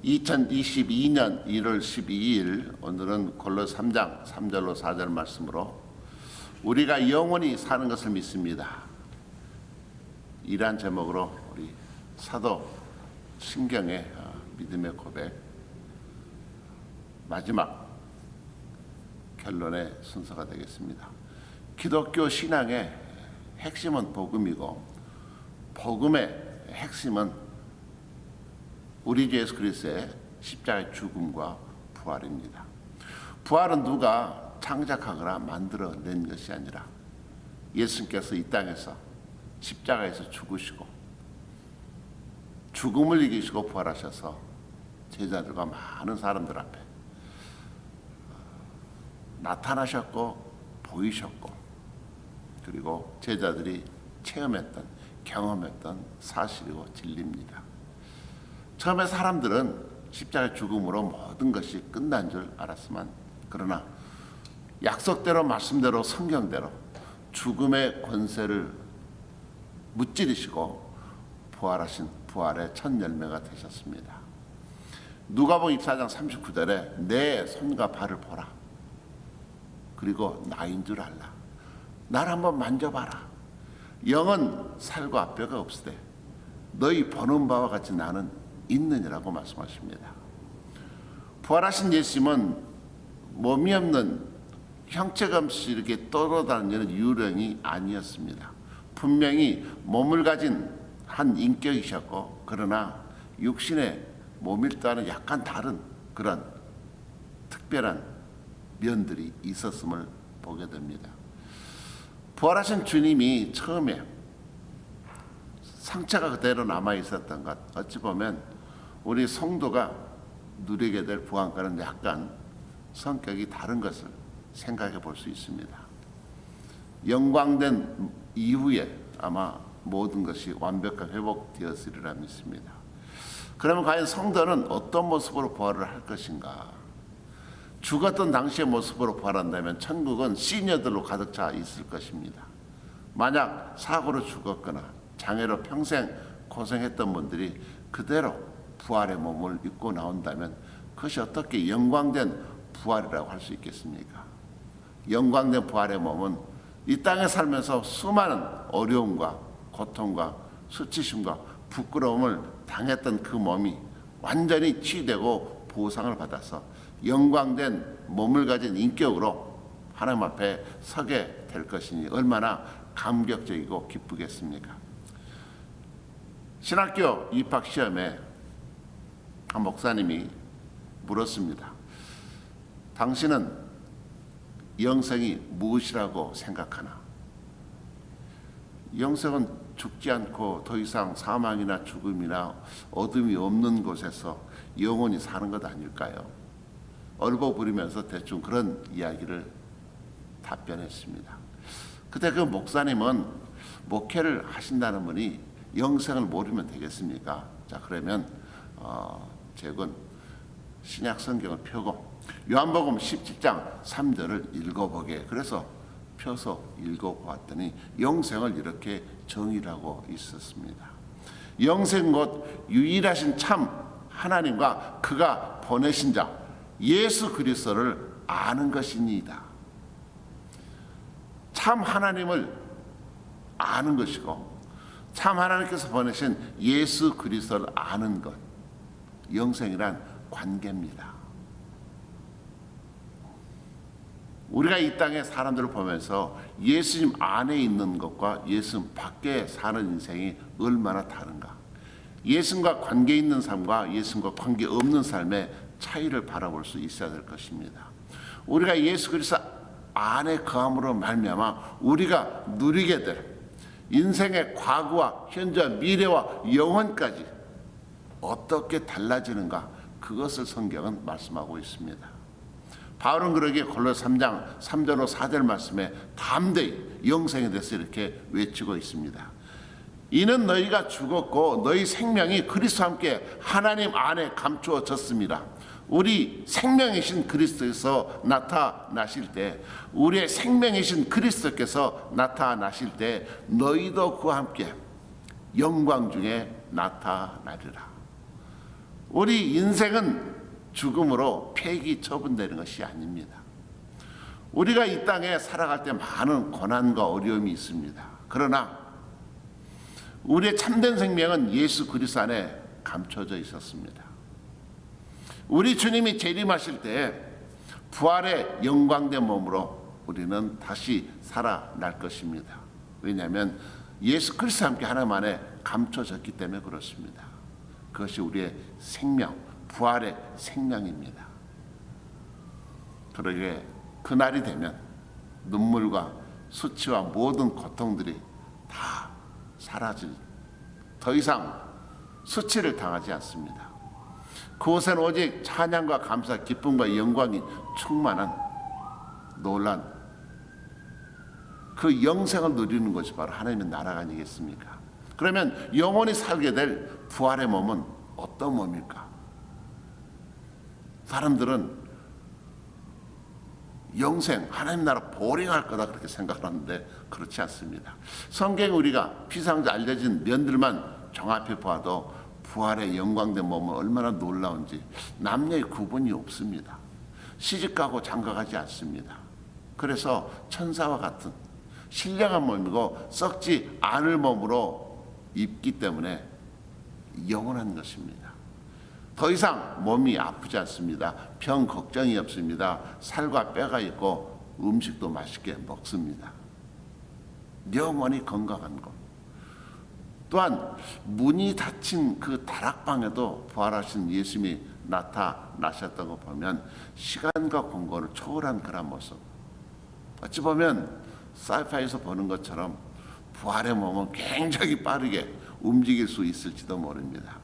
2022년 1월 12일 오늘은 골로새 3장 3절로 4절 말씀으로 우리가 영원히 사는 것을 믿습니다. 이러한 제목으로 우리 사도 신경의 믿음의 고백 마지막 결론의 순서가 되겠습니다. 기독교 신앙의 핵심은 복음이고 복음의 핵심은 우리 주 예수 그리스도의 십자가의 죽음과 부활입니다. 부활은 누가 창작하거나 만들어낸 것이 아니라 예수님께서 이 땅에서 십자가에서 죽으시고 죽음을 이기시고 부활하셔서 제자들과 많은 사람들 앞에 나타나셨고 보이셨고 그리고 제자들이 체험했던 경험했던 사실이고 진리입니다. 처음에 사람들은 십자가의 죽음으로 모든 것이 끝난 줄 알았지만 그러나 약속대로 말씀대로 성경대로 죽음의 권세를 무찌르시고 부활하신 부활의 첫 열매가 되셨습니다. 누가복음 24장 39절에 내 손과 발을 보라. 그리고 나인 줄 알라. 나를 한번 만져봐라. 영은 살과 뼈가 없으되 너희 보는 바와 같이 나는 있느니라고 말씀하십니다. 부활하신 예수님은 몸이 없는 형체가 없이 이렇게 떠돌아다니는 유령이 아니었습니다. 분명히 몸을 가진 한 인격이셨고 그러나 육신의 몸일과는 약간 다른 그런 특별한 면들이 있었음을 보게 됩니다. 부활하신 주님이 처음에 상처가 그대로 남아 있었던 것 어찌 보면 우리 성도가 누리게 될 부활과는 약간 성격이 다른 것을 생각해 볼 수 있습니다. 영광된 이후에 아마 모든 것이 완벽하게 회복되었으리라 믿습니다. 그러면 과연 성도는 어떤 모습으로 부활을 할 것인가? 죽었던 당시의 모습으로 부활한다면 천국은 시녀들로 가득 차 있을 것입니다. 만약 사고로 죽었거나 장애로 평생 고생했던 분들이 그대로 부활의 몸을 입고 나온다면 그것이 어떻게 영광된 부활이라고 할 수 있겠습니까? 영광된 부활의 몸은 이 땅에 살면서 수많은 어려움과 고통과 수치심과 부끄러움을 당했던 그 몸이 완전히 치유되고 보상을 받아서 영광된 몸을 가진 인격으로 하나님 앞에 서게 될 것이니 얼마나 감격적이고 기쁘겠습니까? 신학교 입학시험에 한 목사님이 물었습니다. 당신은 영생이 무엇이라고 생각하나? 영생은 죽지 않고 더 이상 사망이나 죽음이나 어둠이 없는 곳에서 영원히 사는 것 아닐까요? 얼버무리면서 대충 그런 이야기를 답변했습니다. 그때 그 목사님은 목회를 하신다는 분이 영생을 모르면 되겠습니까? 자, 그러면 제군 신약 성경을 펴고 요한복음 17장 3절을 읽어보게. 그래서 펴서 읽어보았더니 영생을 이렇게 정의하고 있었습니다. 영생 곧 유일하신 참 하나님과 그가 보내신 자 예수 그리스도를 아는 것이니이다. 참 하나님을 아는 것이고 참 하나님께서 보내신 예수 그리스도를 아는 것, 영생이란 관계입니다. 우리가 이 땅의 사람들을 보면서 예수님 안에 있는 것과 예수님 밖에 사는 인생이 얼마나 다른가? 예수님과 관계 있는 삶과 예수님과 관계 없는 삶의 차이를 바라볼 수 있어야 될 것입니다. 우리가 예수 그리스도 안에 거함으로 말미암아 우리가 누리게 될 인생의 과거와 현재와 미래와 영원까지 어떻게 달라지는가? 그것을 성경은 말씀하고 있습니다. 바울은 그러기에 골로새 3장 3절로 4절 말씀에 담대히 영생에 대해서 이렇게 외치고 있습니다. 이는 너희가 죽었고 너희 생명이 그리스도와 함께 하나님 안에 감추어졌습니다. 우리 생명이신 그리스도께서 나타나실 때, 우리의 생명이신 그리스도께서 나타나실 때 너희도 그와 함께 영광 중에 나타나리라. 우리 인생은 죽음으로 폐기 처분되는 것이 아닙니다. 우리가 이 땅에 살아갈 때 많은 고난과 어려움이 있습니다. 그러나 우리의 참된 생명은 예수 그리스도 안에 감춰져 있었습니다. 우리 주님이 재림하실 때 부활의 영광된 몸으로 우리는 다시 살아날 것입니다. 왜냐하면 예수 그리스도 함께 하나님 안에 감춰졌기 때문에 그렇습니다. 그것이 우리의 생명, 부활의 생명입니다. 그러기에 그날이 되면 눈물과 수치와 모든 고통들이 다 사라질, 더 이상 수치를 당하지 않습니다. 그곳에는 오직 찬양과 감사, 기쁨과 영광이 충만한 놀란 그 영생을 누리는 것이 바로 하나님의 나라가 아니겠습니까? 그러면 영원히 살게 될 부활의 몸은 어떤 몸일까? 사람들은 영생, 하나님 나라 보링할 거다 그렇게 생각하는데 그렇지 않습니다. 성경에 우리가 피상자 알려진 면들만 종합해 보아도 부활의 영광된 몸은 얼마나 놀라운지 남녀의 구분이 없습니다. 시집가고 장가가지 않습니다. 그래서 천사와 같은 신령한 몸이고 썩지 않을 몸으로 입기 때문에 영원한 것입니다. 더 이상 몸이 아프지 않습니다. 병 걱정이 없습니다. 살과 뼈가 있고 음식도 맛있게 먹습니다. 영원히 건강한 것. 또한 문이 닫힌 그 다락방에도 부활하신 예수님이 나타나셨던 거 보면 시간과 공간을 초월한 그런 모습. 어찌 보면 사이파이에서 보는 것처럼 부활의 몸은 굉장히 빠르게 움직일 수 있을지도 모릅니다.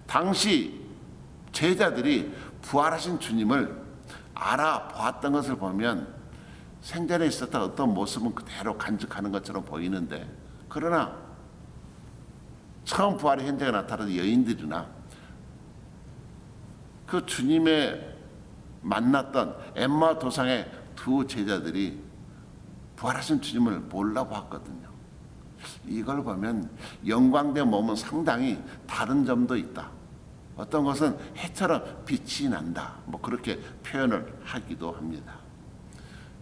당시 제자들이 부활하신 주님을 알아보았던 것을 보면 생전에 있었던 어떤 모습은 그대로 간직하는 것처럼 보이는데, 그러나 처음 부활의 현장에 나타난 여인들이나 그 주님의 만났던 엠마 도상의 두 제자들이 부활하신 주님을 몰라보았거든요. 이걸 보면 영광된 몸은 상당히 다른 점도 있다. 어떤 것은 해처럼 빛이 난다. 뭐 그렇게 표현을 하기도 합니다.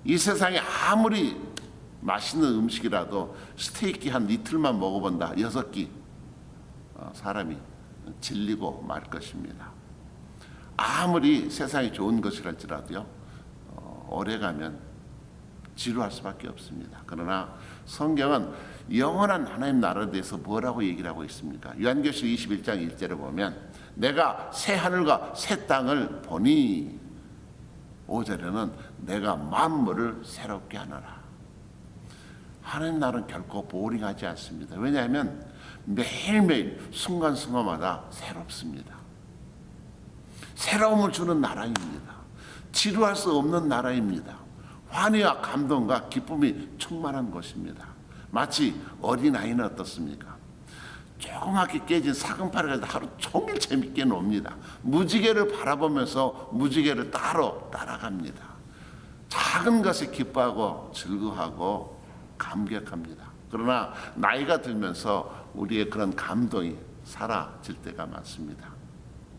이 세상에 아무리 맛있는 음식이라도 스테이크 한 이틀만 먹어본다, 6끼 사람이 질리고 말 것입니다. 아무리 세상이 좋은 것이랄지라도요, 오래가면 지루할 수밖에 없습니다. 그러나 성경은 영원한 하나님 나라에 대해서 뭐라고 얘기를 하고 있습니까? 요한계시록 21장 1절에 보면 내가 새 하늘과 새 땅을 보니, 5절에는 내가 만물을 새롭게 하노라. 하나님 나라는 결코 보링하지 않습니다. 왜냐하면 매일매일 순간순간마다 새롭습니다. 새로움을 주는 나라입니다. 지루할 수 없는 나라입니다. 환희와 감동과 기쁨이 충만한 것입니다. 마치 어린아이는 어떻습니까? 조그맣게 깨진 사금팔이를 하루 종일 재밌게 놉니다. 무지개를 바라보면서 무지개를 따라갑니다. 작은 것에 기뻐하고 즐거워하고 감격합니다. 그러나 나이가 들면서 우리의 그런 감동이 사라질 때가 많습니다.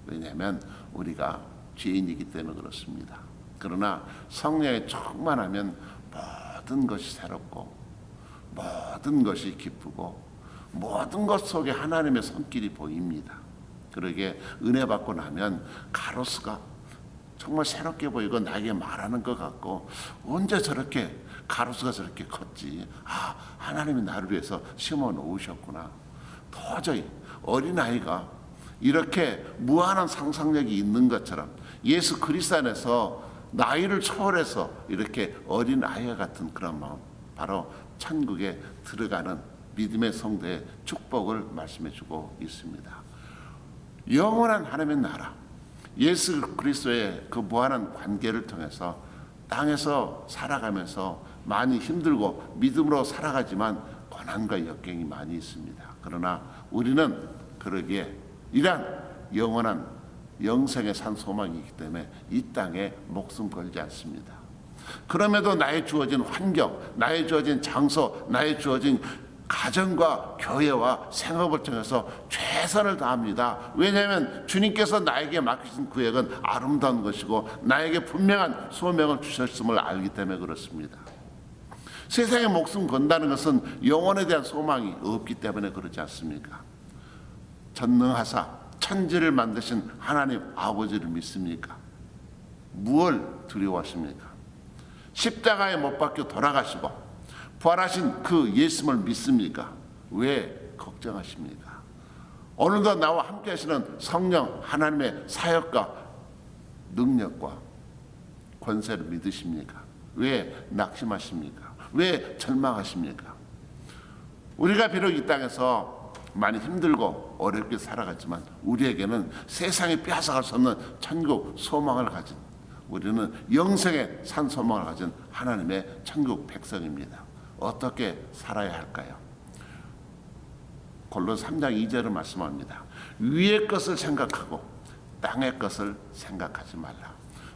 왜냐하면 우리가 죄인이기 때문에 그렇습니다. 그러나 성령에 충만하면 모든 것이 새롭고 모든 것이 기쁘고 모든 것 속에 하나님의 손길이 보입니다. 그러게 은혜 받고 나면 가로수가 정말 새롭게 보이고 나에게 말하는 것 같고, 언제 저렇게 가로수가 저렇게 컸지? 아, 하나님이 나를 위해서 심어 놓으셨구나. 도저히 어린아이가 이렇게 무한한 상상력이 있는 것처럼 예수 그리스도 안에서 나이를 초월해서 이렇게 어린아이와 같은 그런 마음, 바로 천국에 들어가는 믿음의 성도의 축복을 말씀해 주고 있습니다. 영원한 하나님의 나라, 예수 그리스도의 그 무한한 관계를 통해서 땅에서 살아가면서 많이 힘들고 믿음으로 살아가지만 고난과 역경이 많이 있습니다. 그러나 우리는 그러기에 이러한 영원한 영생의 산 소망이 있기 때문에 이 땅에 목숨 걸지 않습니다. 그럼에도 나의 주어진 환경, 나의 주어진 장소, 나의 주어진 가정과 교회와 생업을 통해서 최선을 다합니다. 왜냐하면 주님께서 나에게 맡기신 구역은 아름다운 것이고 나에게 분명한 소명을 주셨음을 알기 때문에 그렇습니다. 세상에 목숨 건다는 것은 영혼에 대한 소망이 없기 때문에 그렇지 않습니까? 전능하사 천지를 만드신 하나님 아버지를 믿습니까? 무엇을 두려워하십니까? 십자가에 못 박혀 돌아가시고 부활하신 그 예수님을 믿습니까? 왜 걱정하십니까? 오늘도 나와 함께 하시는 성령 하나님의 사역과 능력과 권세를 믿으십니까? 왜 낙심하십니까? 왜 절망하십니까? 우리가 비록 이 땅에서 많이 힘들고 어렵게 살아갔지만 우리에게는 세상에 빼앗아갈 수 없는 천국 소망을 가진, 우리는 영생의 산 소망을 가진 하나님의 천국 백성입니다. 어떻게 살아야 할까요? 골로새 3장 2절을 말씀합니다. 위의 것을 생각하고 땅의 것을 생각하지 말라.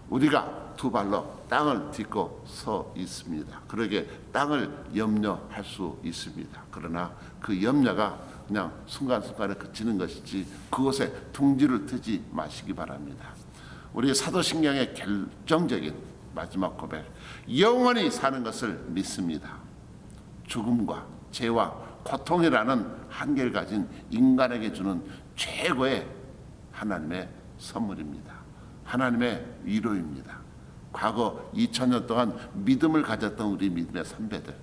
우리가 두 발로 땅을 딛고 서 있습니다. 그러게 땅을 염려할 수 있습니다. 그러나 그 염려가 그냥 순간순간에 그치는 것이지 그곳에 둥지를 트지 마시기 바랍니다. 우리 사도신경의 결정적인 마지막 고백, 영원히 사는 것을 믿습니다. 죽음과 죄와 고통이라는 한계를 가진 인간에게 주는 최고의 하나님의 선물입니다. 하나님의 위로입니다. 과거 2000년 동안 믿음을 가졌던 우리 믿음의 선배들,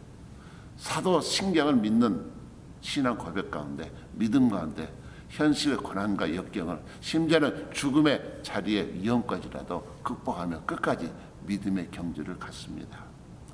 사도신경을 믿는 신앙 고백 가운데, 믿음 가운데 현실의 고난과 역경을, 심지어는 죽음의 자리의 위험까지라도 극복하며 끝까지 믿음의 경주를 갔습니다.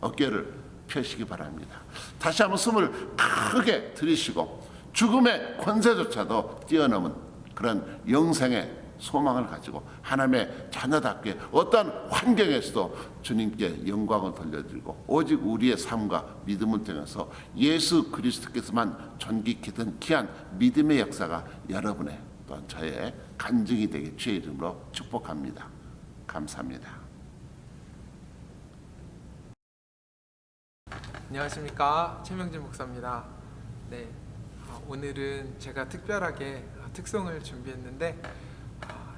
어깨를 펴시기 바랍니다. 다시 한번 숨을 크게 들이쉬고 죽음의 권세조차도 뛰어넘은 그런 영생의 소망을 가지고 하나님의 자녀답게 어떤 환경에서도 주님께 영광을 돌려드리고 오직 우리의 삶과 믿음을 통해서 예수 그리스도께서만 존귀케 된 귀한 믿음의 역사가 여러분의 또한 저의 간증이 되게 주의 이름으로 축복합니다. 감사합니다. 안녕하십니까, 최명진 목사입니다. 네, 오늘은 제가 특별하게 특송을 준비했는데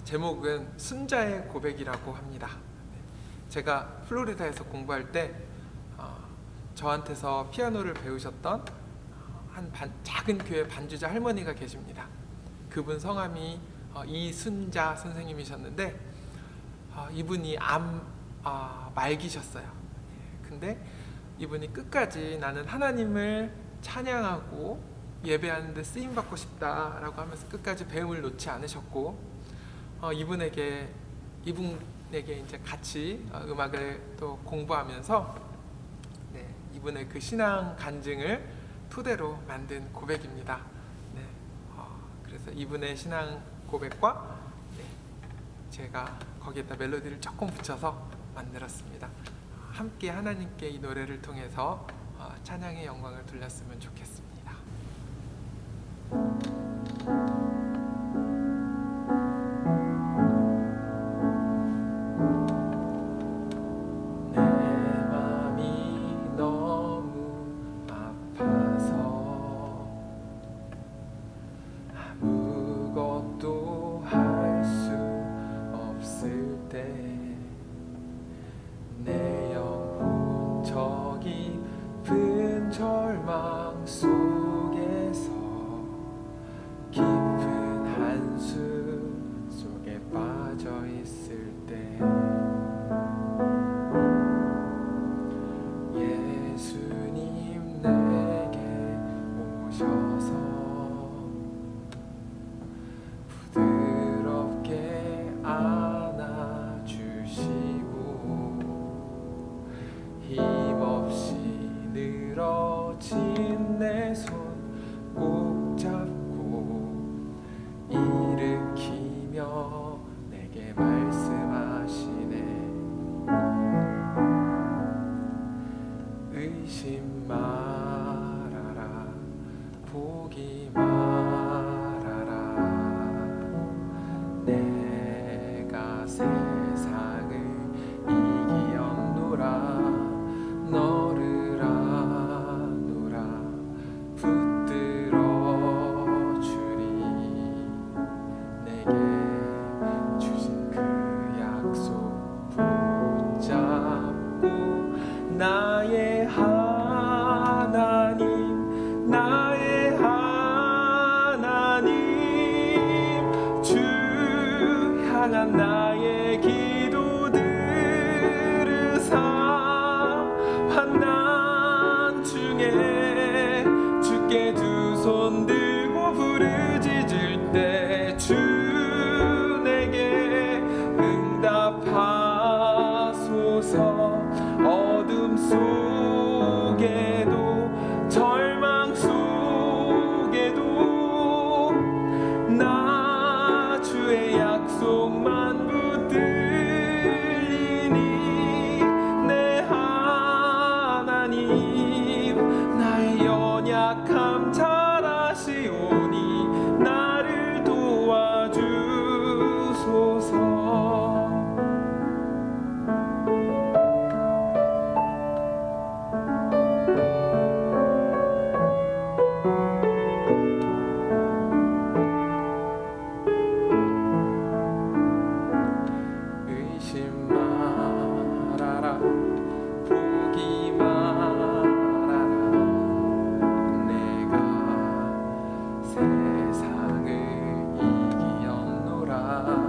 제목은 순자의 고백이라고 합니다. 제가 플로리다에서 공부할 때 저한테서 피아노를 배우셨던 한 작은 교회 반주자 할머니가 계십니다. 그분 성함이 이순자 선생님이셨는데 이분이 말기셨어요. 근데 이분이 끝까지 나는 하나님을 찬양하고 예배하는데 쓰임받고 싶다라고 하면서 끝까지 배움을 놓지 않으셨고 이분에게 이제 같이 음악을 또 공부하면서 이분의 그 신앙 간증을 토대로 만든 고백입니다. 그래서 이분의 신앙 고백과 제가 거기에다 멜로디를 조금 붙여서 만들었습니다. 함께 하나님께 이 노래를 통해서 찬양의 영광을 돌렸으면 좋겠습니다. 내게 주신 그 약속 붙잡고 나의 하나님 나의 하나님 주 향한 나의 기도 들으사 환난 중에 주께 두 손 들고 부르짖을 때 주 내게 응답하소서. 어둠 속에도 절망 속에도 나 주의 약속만 붙들리니 내 하나님 나의 연약함 잘 아시오니 나를 도와주소서. 의심 말아라 포기 말아라 내가 세상을 이기었노라.